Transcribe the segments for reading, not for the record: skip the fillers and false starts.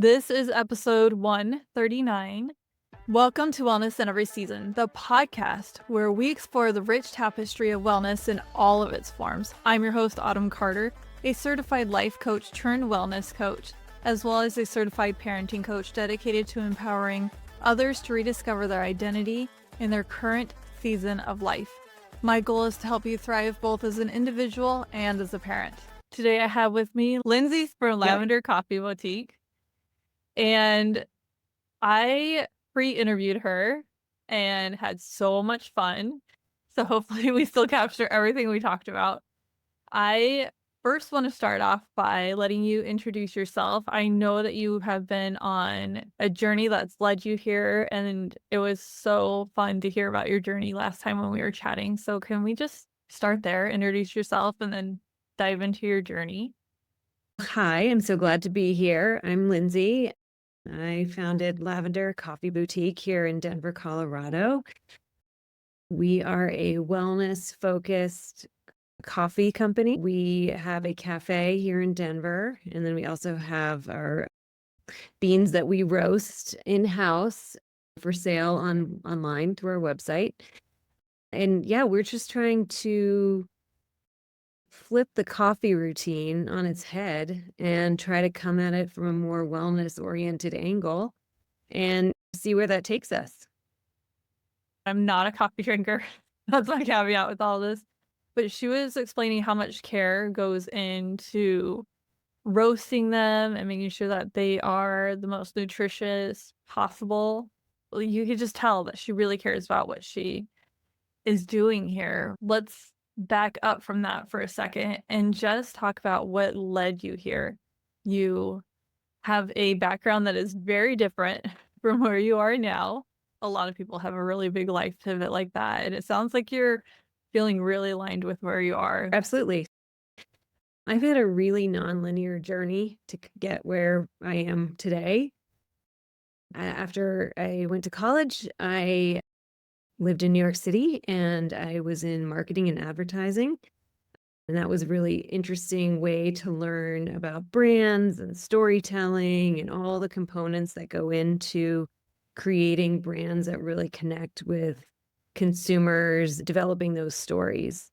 This is episode 139. Welcome to Wellness in Every Season, the podcast where we explore the rich tapestry of wellness in all of its forms. I'm your host, Autumn Carter, a certified life coach turned wellness coach, as well as a certified parenting coach dedicated to empowering others to rediscover their identity in their current season of life. My goal is to help you thrive both as an individual and as a parent. Today I have with me Lindsey from Lavender Coffee Boutique. And I pre-interviewed her and had so much fun. So hopefully we still capture everything we talked about. I first want to start off by letting you introduce yourself. I know that you have been on a journey that's led you here, and it was so fun to hear about your journey last time when we were chatting. So can we just start there, introduce yourself, and then dive into your journey? Hi, I'm so glad to be here. I'm Lindsey. I founded Lavender Coffee Boutique here in Denver, Colorado. We are a wellness-focused coffee company. We have a cafe here in Denver, and then we also have our beans that we roast in-house for sale online through our website. And yeah, we're just trying to flip the coffee routine on its head and try to come at it from a more wellness-oriented angle and see where that takes us. I'm not a coffee drinker. That's my caveat with all this. But she was explaining how much care goes into roasting them and making sure that they are the most nutritious possible. Well, you could just tell that she really cares about what she is doing here. Let's back up from that for a second and just talk about what led you here. You have a background that is very different from where you are now. A lot of people have a really big life pivot like that, and it sounds like you're feeling really aligned with where you are. Absolutely. I've had a really nonlinear journey to get where I am today. After I went to college, I lived in New York City and I was in marketing and advertising. And that was a really interesting way to learn about brands and storytelling and all the components that go into creating brands that really connect with consumers, developing those stories.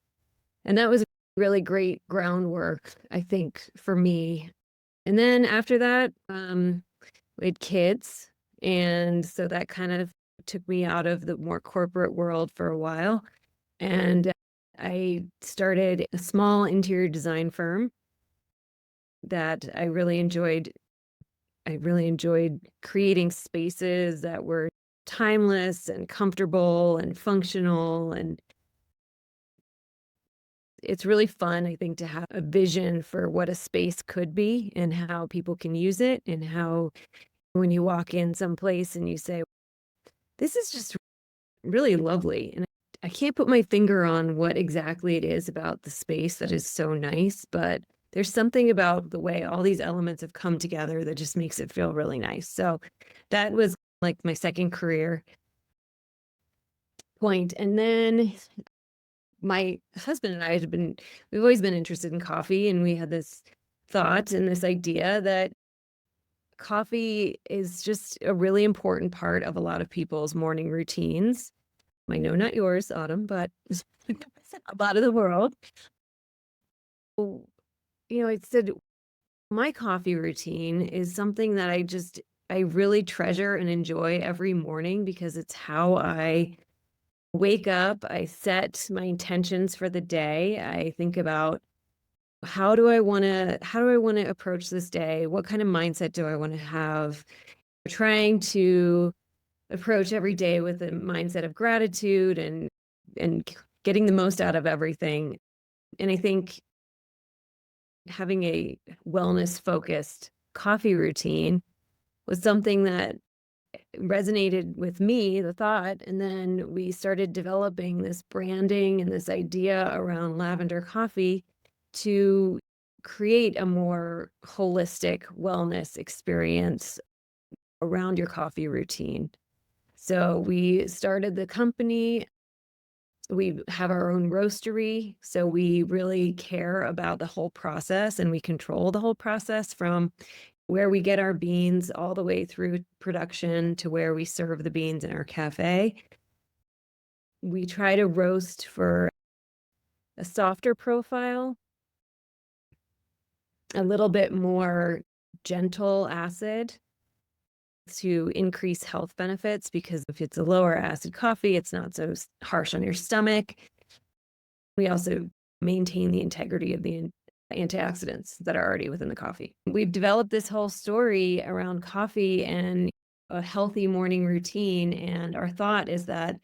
And that was really great groundwork, I think, for me. And then after that, we had kids. And so that kind of took me out of the more corporate world for a while. And I started a small interior design firm that I really enjoyed. I really enjoyed creating spaces that were timeless and comfortable and functional. And it's really fun, I think, to have a vision for what a space could be and how people can use it, and how when you walk in someplace and you say, this is just really lovely. And I can't put my finger on what exactly it is about the space that is so nice, but there's something about the way all these elements have come together that just makes it feel really nice. So that was like my second career point. And then my husband and I we've always been interested in coffee, and we had this thought and this idea that coffee is just a really important part of a lot of people's morning routines. I know not yours, Autumn, but a lot of the world. Oh, I said my coffee routine is something that I really treasure and enjoy every morning because it's how I wake up. I set my intentions for the day. I think about how do I want to approach this day? What kind of mindset do I want to have? Trying to approach every day with a mindset of gratitude and getting the most out of everything. And I think having a wellness focused coffee routine was something that resonated with me, the thought. And then we started developing this branding and this idea around lavender coffee to create a more holistic wellness experience around your coffee routine. So we started the company. We have our own roastery, so we really care about the whole process, and we control the whole process from where we get our beans all the way through production to where we serve the beans in our cafe. We try to roast for a softer profile, a little bit more gentle acid to increase health benefits, because if it's a lower acid coffee, it's not so harsh on your stomach. We also maintain the integrity of the antioxidants that are already within the coffee. We've developed this whole story around coffee and a healthy morning routine. And our thought is that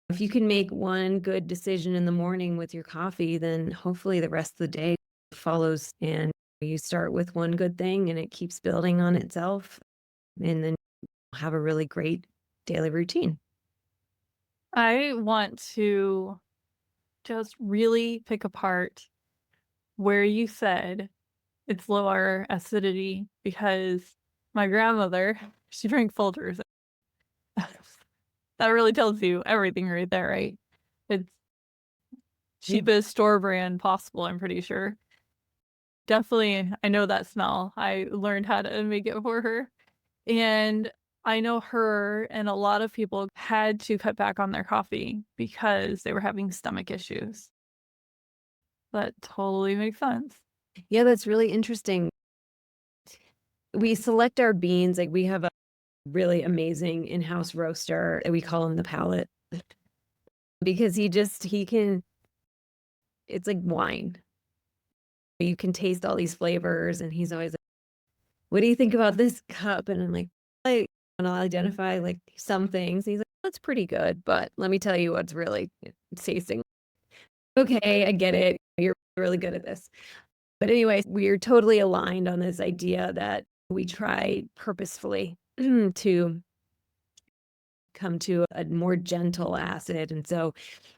if you can make one good decision in the morning with your coffee, then hopefully the rest of the day follows, and you start with one good thing and it keeps building on itself. And then have a really great daily routine. I want to just really pick apart where you said it's lower acidity, because my grandmother, she drank Folgers. That really tells you everything right there, right? It's cheapest store brand possible, I'm pretty sure. Definitely, I know that smell. I learned how to make it for her. And I know her and a lot of people had to cut back on their coffee because they were having stomach issues. That totally makes sense. Yeah, that's really interesting. We select our beans, like we have a really amazing in-house roaster. We call him the palate because he can, it's like wine. You can taste all these flavors, and he's always like, what do you think about this cup? And I'm like, and I'll identify like some things. He's like, that's pretty good, but let me tell you what's really tasting. Okay, I get it. You're really good at this. But anyway, we're totally aligned on this idea that we try purposefully to come to a more gentle acid. And so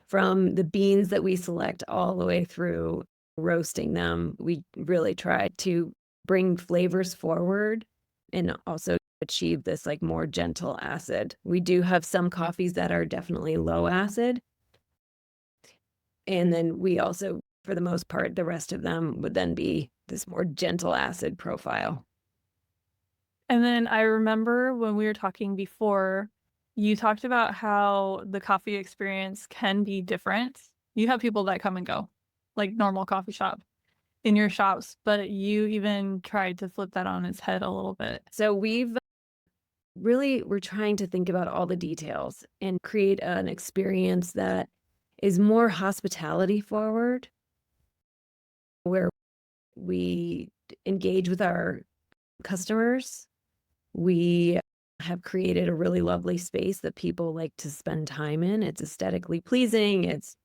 from the beans that we select all the way through roasting them, we really try to bring flavors forward and also achieve this like more gentle acid. We do have some coffees that are definitely low acid. And then we also, for the most part, the rest of them would then be this more gentle acid profile. And then I remember when we were talking before, you talked about how the coffee experience can be different. You have people that come and go, like normal coffee shop in your shops, but you even tried to flip that on its head a little bit. So we're trying to think about all the details and create an experience that is more hospitality forward, where we engage with our customers. We have created a really lovely space that people like to spend time in. It's aesthetically pleasing. It's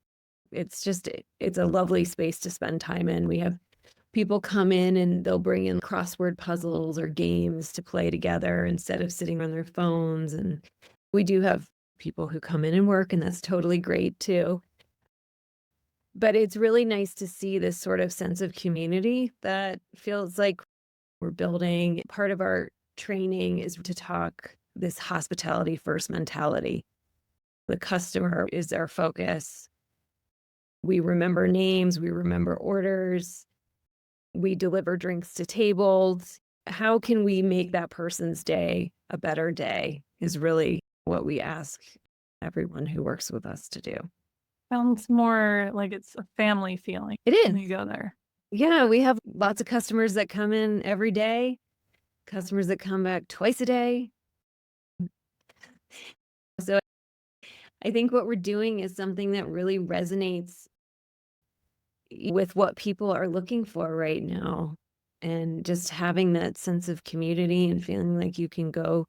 a lovely space to spend time in. We have people come in and they'll bring in crossword puzzles or games to play together instead of sitting on their phones. And we do have people who come in and work, and that's totally great too. But it's really nice to see this sort of sense of community that feels like we're building. Part of our training is to talk this hospitality first mentality. The customer is our focus. We remember names, we remember orders, we deliver drinks to tables. How can we make that person's day a better day is really what we ask everyone who works with us to do. Sounds more like it's a family feeling. It is. When you go there. Yeah, we have lots of customers that come in every day, customers that come back twice a day. So I think what we're doing is something that really resonates with what people are looking for right now. And just having that sense of community and feeling like you can go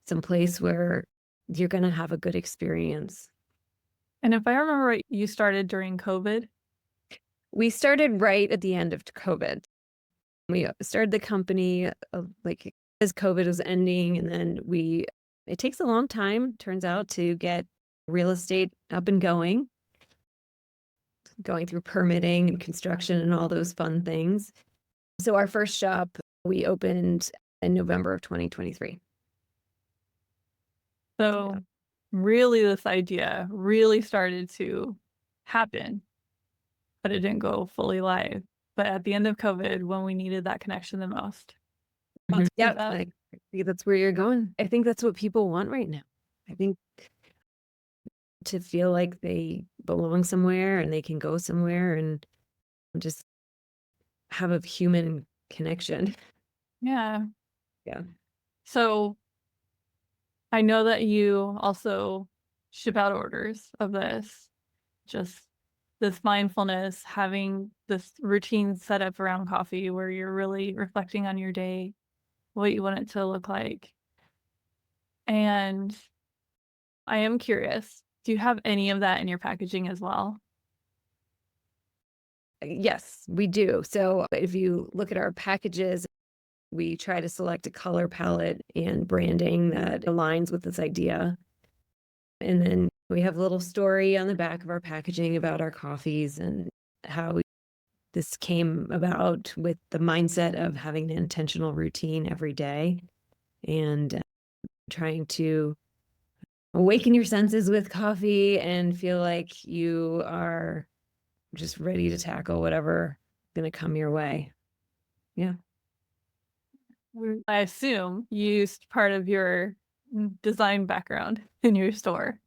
someplace where you're going to have a good experience. And if I remember right, you started during COVID. We started right at the end of COVID. We started the company like as COVID was ending, and then it takes a long time, turns out, to get real estate up and going through permitting and construction and all those fun things. So our first shop, we opened in November of 2023. So Yeah. really this idea really started to happen, but it didn't go fully live. But at the end of COVID, when we needed that connection the most. Yeah, I think that's where you're going. I think that's what people want right now. I think to feel like they belong somewhere and they can go somewhere and just have a human connection. Yeah. Yeah. So I know that you also ship out orders of this, just this mindfulness, having this routine set up around coffee where you're really reflecting on your day, what you want it to look like. And I am curious, do you have any of that in your packaging as well? Yes, we do. So if you look at our packages, we try to select a color palette and branding that aligns with this idea. And then we have a little story on the back of our packaging about our coffees and how this came about with the mindset of having an intentional routine every day and trying to awaken your senses with coffee and feel like you are just ready to tackle whatever going to come your way. Yeah. I assume you used part of your design background in your store.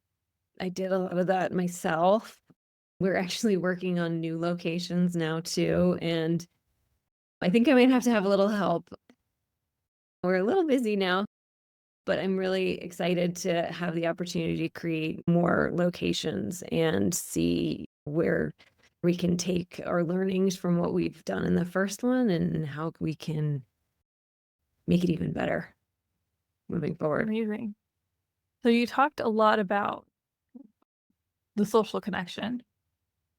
I did a lot of that myself. We're actually working on new locations now too, and I think I might have to have a little help. We're a little busy now, but I'm really excited to have the opportunity to create more locations and see where we can take our learnings from what we've done in the first one and how we can make it even better moving forward. Amazing. So you talked a lot about the social connection.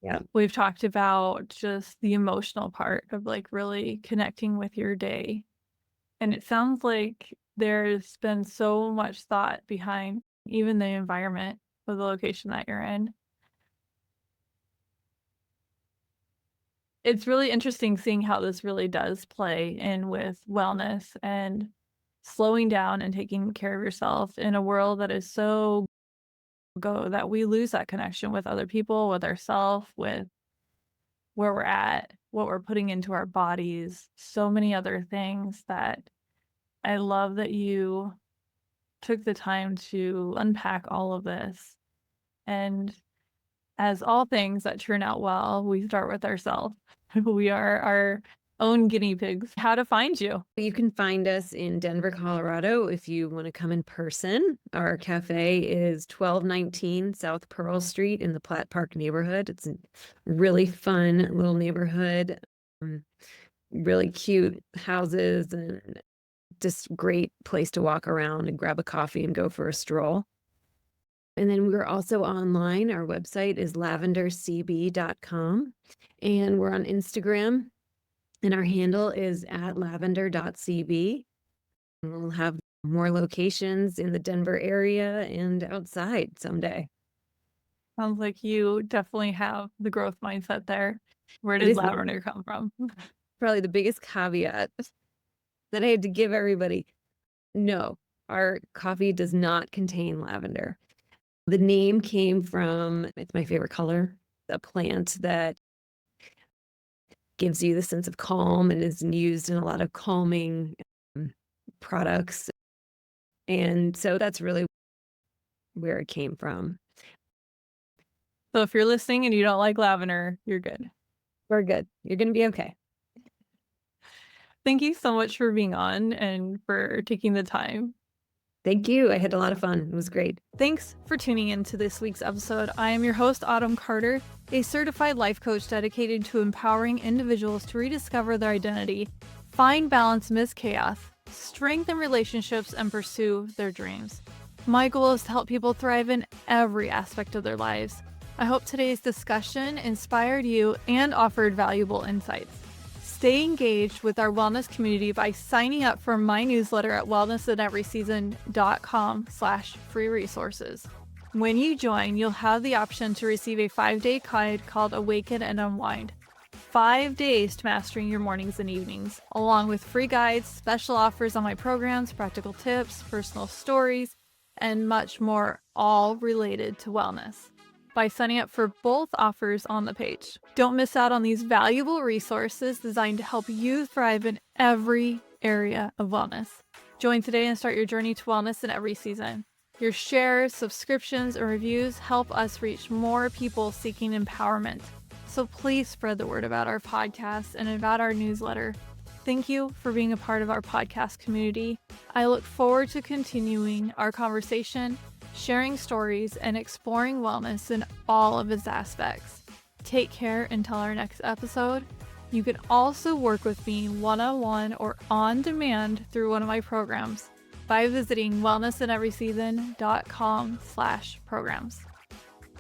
Yeah. We've talked about just the emotional part of like really connecting with your day. And it sounds like there's been so much thought behind even the environment of the location that you're in. It's really interesting seeing how this really does play in with wellness and slowing down and taking care of yourself in a world that is so go that we lose that connection with other people, with ourselves, with where we're at, what we're putting into our bodies, so many other things that I love that you took the time to unpack all of this. And as all things that turn out well, we start with ourselves. We are our own guinea pigs. How to find you? You can find us in Denver, Colorado if you want to come in person. Our cafe is 1219 South Pearl Street in the Platt Park neighborhood. It's a really fun little neighborhood, really cute houses, and just great place to walk around and grab a coffee and go for a stroll. And then we're also online. Our website is lavendercb.com, and we're on Instagram, and our handle is at lavender.cb. We'll have more locations in the Denver area and outside someday. Sounds like you definitely have the growth mindset there. Where It did is lavender come from? probably the biggest caveat that I had to give everybody. No, our coffee does not contain lavender. The name came from, it's my favorite color, a plant that gives you the sense of calm and is used in a lot of calming products. And so that's really where it came from. So if you're listening and you don't like lavender, you're good. We're good. You're going to be okay. Thank you so much for being on and for taking the time. Thank you. I had a lot of fun. It was great. Thanks for tuning in to this week's episode. I am your host, Autumn Carter, a certified life coach dedicated to empowering individuals to rediscover their identity, find balance amidst chaos, strengthen relationships, and pursue their dreams. My goal is to help people thrive in every aspect of their lives. I hope today's discussion inspired you and offered valuable insights. Stay engaged with our wellness community by signing up for my newsletter at wellnessineveryseason.com/free resources. When you join, you'll have the option to receive a 5-day guide called Awaken and Unwind. 5 days to mastering your mornings and evenings, along with free guides, special offers on my programs, practical tips, personal stories, and much more, all related to wellness, by signing up for both offers on the page. Don't miss out on these valuable resources designed to help you thrive in every area of wellness. Join today and start your journey to wellness in every season. Your shares, subscriptions, and reviews help us reach more people seeking empowerment. So please spread the word about our podcast and about our newsletter. Thank you for being a part of our podcast community. I look forward to continuing our conversation, sharing stories, and exploring wellness in all of its aspects. Take care until our next episode. You can also work with me one-on-one or on demand through one of my programs by visiting wellnessineveryseason.com/programs.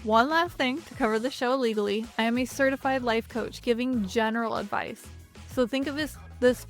One last thing to cover the show legally, I am a certified life coach giving general advice. So think of this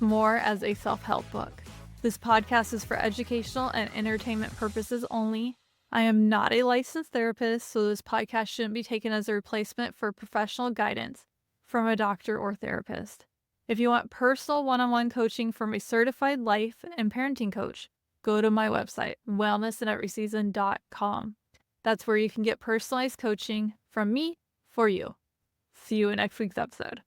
more as a self-help book. This podcast is for educational and entertainment purposes only. I am not a licensed therapist, so this podcast shouldn't be taken as a replacement for professional guidance from a doctor or therapist. If you want personal one-on-one coaching from a certified life and parenting coach, go to my website, wellnessineveryseason.com. That's where you can get personalized coaching from me for you. See you in next week's episode.